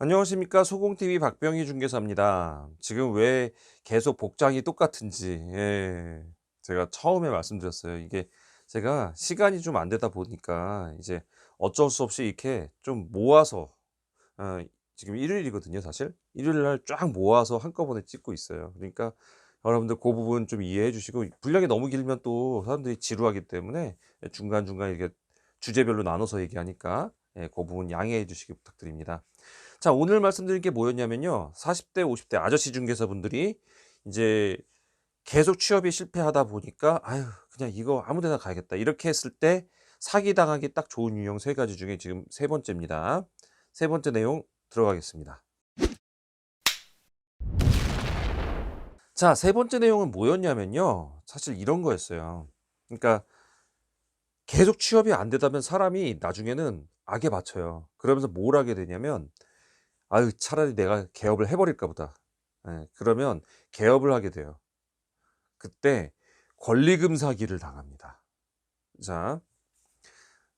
안녕하십니까. 소공TV 박병희 중개사입니다. 지금 왜 계속 복장이 똑같은지, 제가 처음에 말씀드렸어요. 이게 제가 시간이 좀 안 되다 보니까 이제 어쩔 수 없이 이렇게 좀 모아서, 어, 지금 일요일이거든요, 사실. 일요일 날 쫙 모아서 한꺼번에 찍고 있어요. 그러니까 여러분들 그 부분 좀 이해해 주시고, 분량이 너무 길면 또 사람들이 지루하기 때문에 중간중간 이렇게 주제별로 나눠서 얘기하니까, 그 부분 양해해 주시기 부탁드립니다. 자, 오늘 말씀드릴 게 뭐였냐면요. 40대, 50대 아저씨 중개사분들이 이제 계속 취업이 실패하다 보니까 아유, 그냥 이거 아무 데나 가야겠다. 이렇게 했을 때 사기당하기 딱 좋은 유형 세 가지 중에 지금 세 번째입니다. 세 번째 내용 들어가겠습니다. 자, 세 번째 내용은 뭐였냐면요. 사실 이런 거였어요. 그러니까 계속 취업이 안 되다면 사람이 나중에는 악에 맞춰요. 그러면서 뭘 하게 되냐면 아유, 차라리 내가 개업을 해버릴까 보다. 그러면 개업을 하게 돼요. 그때 권리금 사기를 당합니다. 자,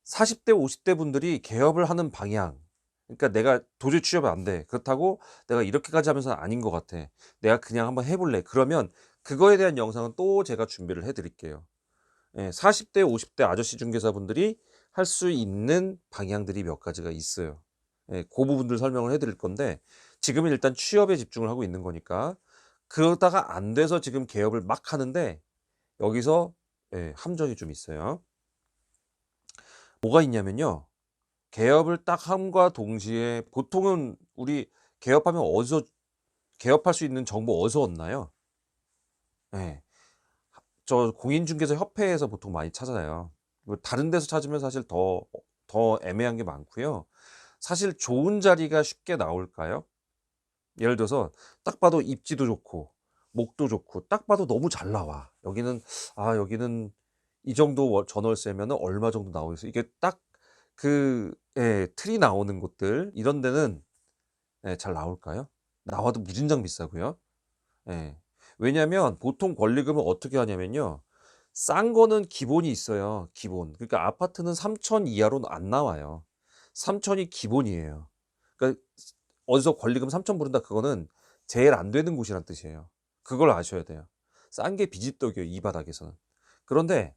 40대, 50대 분들이 개업을 하는 방향. 그러니까 내가 도저히 취업이 안 돼. 그렇다고 내가 이렇게까지 하면서는 아닌 것 같아. 내가 그냥 한번 해볼래. 그러면 그거에 대한 영상은 또 제가 준비를 해드릴게요. 40대, 50대 아저씨 중개사분들이 할 수 있는 방향들이 몇 가지가 있어요. 그 부분들 설명을 해드릴 건데 지금은 일단 취업에 집중을 하고 있는 거니까 그러다가 안 돼서 지금 개업을 막 하는데 여기서 함정이 좀 있어요. 뭐가 있냐면요. 개업을 딱 함과 동시에 보통은 우리 개업하면 어디서 개업할 수 있는 정보 어디서 얻나요? 예. 저 공인중개사 협회에서 보통 많이 찾아요. 뭐 다른 데서 찾으면 사실 더 애매한 게 많고요. 사실 좋은 자리가 쉽게 나올까요? 예를 들어서 딱 봐도 입지도 좋고 목도 좋고 딱 봐도 너무 잘 나와. 여기는 이 정도 전월세면은 얼마 정도 나오겠어. 이게 딱 틀이 나오는 곳들 이런 데는 잘 나올까요? 나와도 무진장 비싸고요. 예. 왜냐면 보통 권리금을 어떻게 하냐면요. 싼 거는 기본이 있어요, 기본. 그러니까 아파트는 3천 이하로는 안 나와요. 3천이 기본이에요. 그러니까 어디서 권리금 3천 부른다 그거는 제일 안 되는 곳이란 뜻이에요. 그걸 아셔야 돼요. 싼 게 비지떡이에요, 이 바닥에서는. 그런데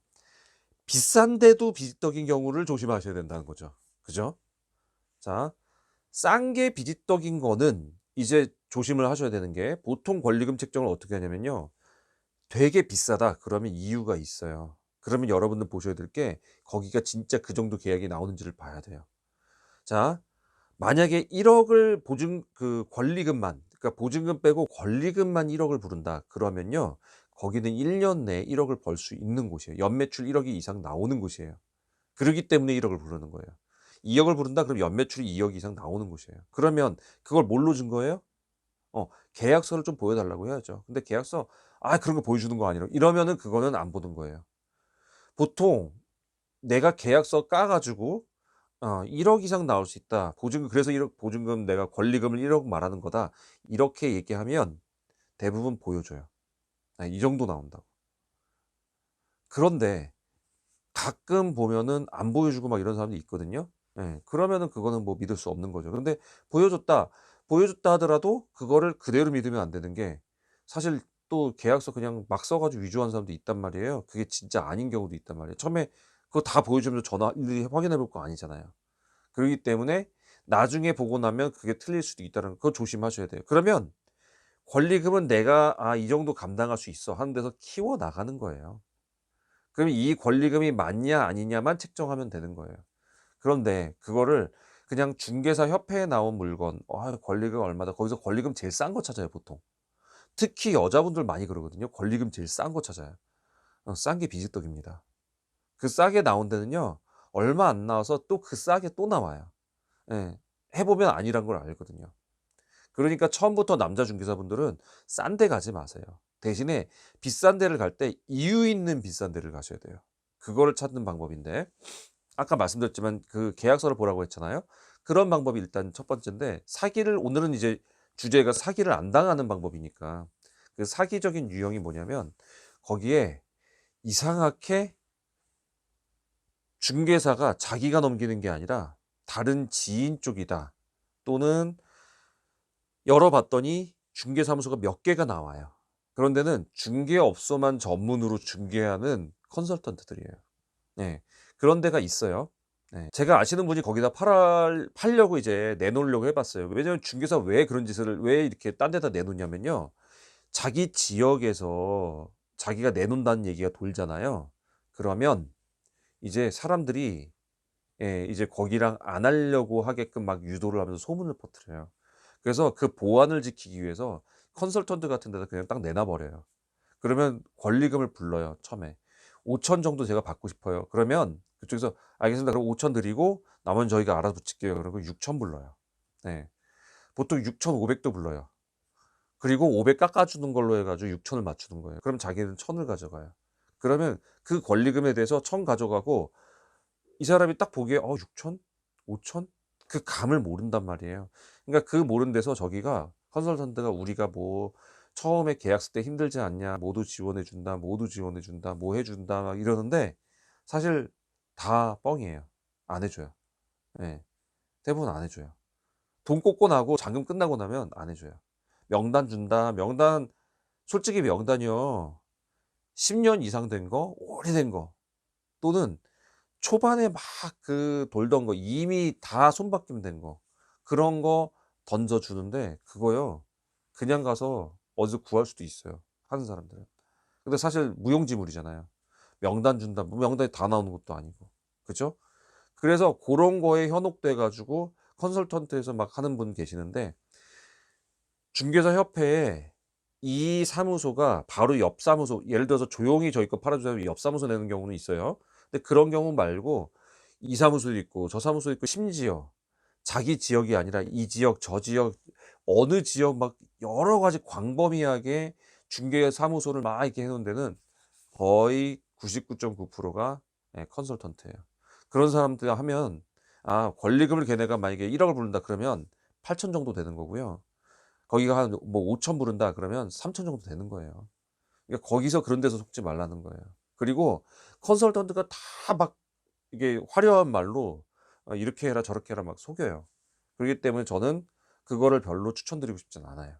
비싼데도 비지떡인 경우를 조심하셔야 된다는 거죠. 그죠? 자, 싼 게 비지떡인 거는 이제 조심을 하셔야 되는 게 보통 권리금 책정을 어떻게 하냐면요. 되게 비싸다. 그러면 이유가 있어요. 그러면 여러분들 보셔야 될 게 거기가 진짜 그 정도 계약이 나오는지를 봐야 돼요. 자, 만약에 1억을 권리금만 그러니까 보증금 빼고 권리금만 1억을 부른다. 그러면요. 거기는 1년 내에 1억을 벌 수 있는 곳이에요. 연매출 1억이 이상 나오는 곳이에요. 그러기 때문에 1억을 부르는 거예요. 2억을 부른다 그럼 연매출이 2억 이상 나오는 곳이에요. 그러면 그걸 뭘로 준 거예요? 계약서를 좀 보여 달라고 해야죠. 근데 계약서 그런 거 보여주는 거 아니라 이러면은 그거는 안 보는 거예요. 보통 내가 계약서 까 가지고 1억 이상 나올 수 있다. 보증금 그래서 1억 보증금 내가 권리금을 1억 말하는 거다. 이렇게 얘기하면 대부분 보여줘요. 이 정도 나온다고. 그런데 가끔 보면은 안 보여주고 막 이런 사람도 있거든요. 그러면은 그거는 뭐 믿을 수 없는 거죠. 근데 보여줬다, 보여줬다 하더라도 그거를 그대로 믿으면 안 되는 게 사실 또 계약서 그냥 막 써 가지고 위조한 사람도 있단 말이에요. 그게 진짜 아닌 경우도 있단 말이에요. 처음에 그거 다 보여주면서 전화 일일이 확인해 볼 거 아니잖아요. 그러기 때문에 나중에 보고 나면 그게 틀릴 수도 있다는 거 조심하셔야 돼요. 그러면 권리금은 내가 '이 정도 감당할 수 있어.' 하는 데서 키워 나가는 거예요. 그럼 이 권리금이 맞냐 아니냐만 책정하면 되는 거예요. 그런데 그거를 그냥 중개사 협회에 나온 물건 권리금 얼마다. 거기서 권리금 제일 싼 거 찾아요, 보통. 특히 여자분들 많이 그러거든요. 권리금 제일 싼 거 찾아요. 싼 게 비지떡입니다. 그 싸게 나온 데는요. 얼마 안 나와서 또 그 싸게 또 나와요. 예. 해 보면 아니란 걸 알거든요. 그러니까 처음부터 남자 중개사분들은 싼 데 가지 마세요. 대신에 비싼 데를 갈 때 이유 있는 비싼 데를 가셔야 돼요. 그거를 찾는 방법인데 아까 말씀드렸지만 그 계약서를 보라고 했잖아요. 그런 방법이 일단 첫 번째인데 오늘은 이제 주제가 사기를 안 당하는 방법이니까 그 사기적인 유형이 뭐냐면 거기에 이상하게 중개사가 자기가 넘기는 게 아니라 다른 지인 쪽이다. 또는 열어봤더니 중개사무소가 몇 개가 나와요. 그런 데는 중개업소만 전문으로 중개하는 컨설턴트들이에요. 네. 그런 데가 있어요. 네. 제가 아시는 분이 거기다 팔려고 이제 내놓으려고 해 봤어요. 왜냐면 중개사 왜 그런 짓을 왜 이렇게 딴 데다 내놓냐면요. 자기 지역에서 자기가 내놓는다는 얘기가 돌잖아요. 그러면 이제 사람들이 이제 거기랑 안 하려고 하게끔 막 유도를 하면서 소문을 퍼뜨려요. 그래서 그 보안을 지키기 위해서 컨설턴트 같은 데다 그냥 딱 내놔 버려요. 그러면 권리금을 불러요 처음에. 5천 정도 제가 받고 싶어요. 그러면 그쪽에서 "알겠습니다. 그럼 5천 드리고 나머지는 저희가 알아서 붙일게요." 그러고 6천 불러요. 네. 보통 6,500도 불러요. 그리고 500 깎아 주는 걸로 해 가지고 6천을 맞추는 거예요. 그럼 자기는 1,000을 가져가요. 그러면 그 권리금에 대해서 1,000 가져가고 이 사람이 딱 보기에 6천? 5천? 그 감을 모른단 말이에요. 그러니까 그 모르는 데서 저기가 컨설턴트가 우리가 뭐 처음에 계약서 때 힘들지 않냐. 모두 지원해 준다. 모두 지원해 준다. 뭐 해 준다. 막 이러는데 사실 다 뻥이에요. 안 해 줘요. 예. 대부분 안 해 줘요. 돈 꽂고 나고 잔금 끝나고 나면 안 해 줘요. 명단 준다. 명단 솔직히 명단이요. 10년 이상 된 거, 오래된 거 또는 초반에 막 그 돌던 거 이미 다 손바뀜 된 거 그런 거 던져 주는데 그거요. 그냥 가서 어디서 구할 수도 있어요, 하는 사람들은. 근데 사실 무용지물이잖아요. 명단 준다. 뭐 명단이 다 나오는 것도 아니고. 그죠? 그래서 고런 거에 현혹돼 가지고 컨설턴트에서 막 하는 분 계시는데 중개사 협회에 이 사무소가 바로 옆 사무소 예를 들어서 조용히 저희 거 팔아 주자면 옆 사무소 내는 경우는 있어요. 근데 그런 경우 말고 이 사무소도 있고 저 사무소도 있고 심지어 자기 지역이 아니라 이 지역 저 지역 어느 지역 막 여러 가지 광범위하게 중개 사무소를 막 이렇게 해 놓은 데는 거의 99.9%가 컨설턴트예요. 그런 사람들 하면 권리금을 걔네가 만약에 1 억을 부른다 그러면 8천 정도 되는 거고요. 거기가 한 뭐 5천 부른다 그러면 3천 정도 되는 거예요. 그러니까 거기서 그런 데서 속지 말라는 거예요. 그리고 컨설턴트가 다 막 이게 화려한 말로 이렇게 해라 저렇게 해라 막 속여요. 그렇기 때문에 저는 그거를 별로 추천드리고 싶진 않아요.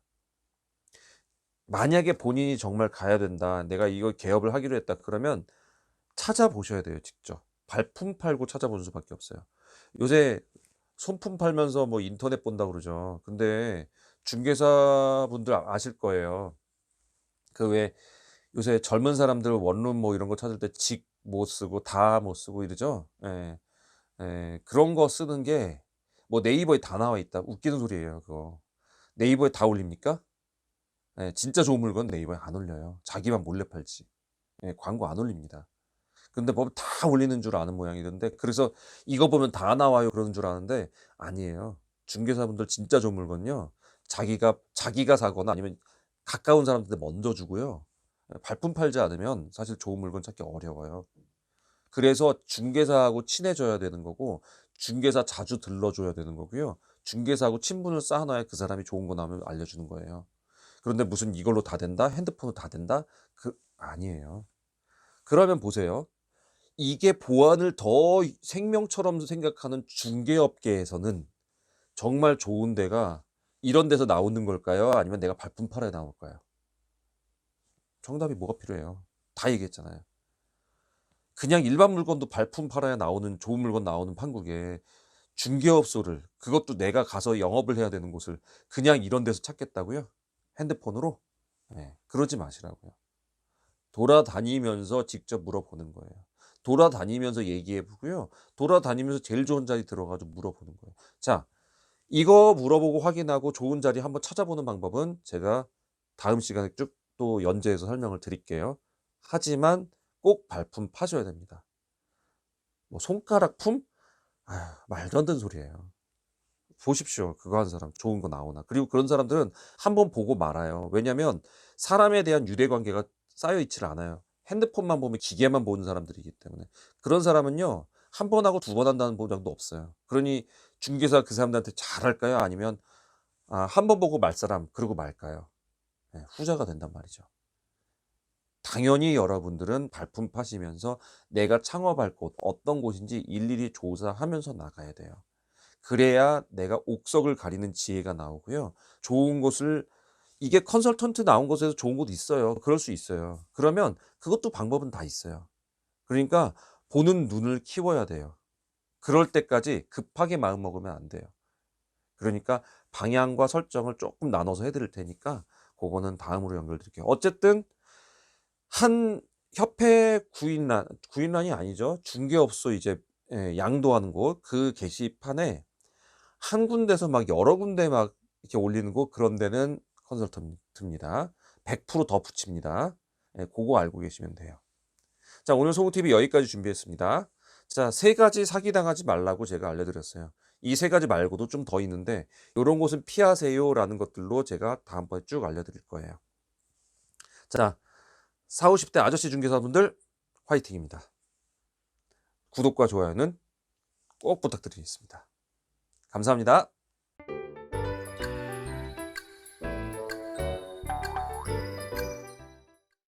만약에 본인이 정말 가야 된다. 내가 이거 개업을 하기로 했다. 그러면 찾아보셔야 돼요, 직접. 발품 팔고 찾아보는 수밖에 없어요. 요새 손품 팔면서 뭐 인터넷 본다고 그러죠. 근데 중개사분들 아실 거예요. 그 왜 요새 젊은 사람들 원룸 뭐 이런 거 찾을 때 직 못 쓰고 다 못 쓰고 이러죠. 예. 예. 그런 거 쓰는 게 뭐 네이버에 다 나와 있다. 웃기는 소리예요, 그거. 네이버에 다 올립니까? 예. 진짜 좋은 물건 네이버에 안 올려요. 자기만 몰래 팔지. 예. 광고 안 올립니다. 근데 보면 다 올리는 줄 아는 모양이던데 그래서 이거 보면 다 나와요 그러는 줄 아는데 아니에요. 중개사분들 진짜 좋은 물건요. 자기가 사거나 아니면 가까운 사람들한테 먼저 주고요. 발품 팔지 않으면 사실 좋은 물건 찾기 어려워요. 그래서 중개사하고 친해져야 되는 거고 중개사 자주 들러줘야 되는 거고요. 중개사하고 친분을 쌓아놔야 그 사람이 좋은 거 나오면 알려주는 거예요. 그런데 무슨 이걸로 다 된다? 핸드폰으로 다 된다? 아니에요. 그러면 보세요. 이게 보안을 더 생명처럼 생각하는 중개업계에서는 정말 좋은 데가 이런 데서 나오는 걸까요? 아니면 내가 발품 팔아야 나올까요? 정답이 뭐가 필요해요? 다 얘기했잖아요. 그냥 일반 물건도 발품 팔아야 나오는 좋은 물건 나오는 판국에 중개업소를 그것도 내가 가서 영업을 해야 되는 곳을 그냥 이런 데서 찾겠다고요? 핸드폰으로? 네, 그러지 마시라고요. 돌아다니면서 직접 물어보는 거예요. 돌아다니면서 얘기해 보고요. 돌아다니면서 제일 좋은 자리 들어 가지고 물어보는 거예요. 자, 이거 물어보고 확인하고 좋은 자리 한번 찾아보는 방법은 제가 다음 시간에 쭉 또 연재해서 설명을 드릴게요. 하지만 꼭 발품 파셔야 됩니다. 뭐 손가락 품? 말도 안 되는 소리예요. 보십시오. 그거 하는 사람 좋은 거 나오나. 그리고 그런 사람들은 한번 보고 말아요. 왜냐면 사람에 대한 유대 관계가 쌓여 있질 않아요. 핸드폰만 보면 기계만 보는 사람들이기 때문에. 그런 사람은요. 한 번 하고 두 번 한다는 보장도 없어요. 그러니 중개사가 그 사람들한테 잘할까요? 아니면 한 번 보고 말 사람 그러고 말까요? 예, 후자가 된단 말이죠. 당연히 여러분들은 발품 파시면서 내가 창업할 곳 어떤 곳인지 일일이 조사하면서 나가야 돼요. 그래야 내가 옥석을 가리는 지혜가 나오고요. 좋은 곳을 이게 컨설턴트 나온 곳에서 좋은 곳 있어요. 그럴 수 있어요. 그러면 그것도 방법은 다 있어요. 그러니까 보는 눈을 키워야 돼요. 그럴 때까지 급하게 마음먹으면 안 돼요. 그러니까 방향과 설정을 조금 나눠서 해 드릴 테니까 고거는 다음으로 연결드릴게요. 어쨌든 한 협회 구인란이 아니죠. 중개업소 이제 양도하는 곳 그 게시판에 한 군데서 막 여러 군데 막 이렇게 올리는 곳 그런 데는 컨설턴트입니다. 100% 덧붙입니다. 예 고거 알고 계시면 돼요. 자 오늘 소구TV 여기까지 준비했습니다. 자 3 가지 사기당하지 말라고 제가 알려드렸어요. 이 3 가지 말고도 좀 더 있는데 요런 곳은 피하세요라는 것들로 제가 다음번에 쭉 알려드릴 거예요. 자 40-50대 아저씨 중개사분들 화이팅입니다. 구독과 좋아요는 꼭 부탁드리겠습니다. 감사합니다.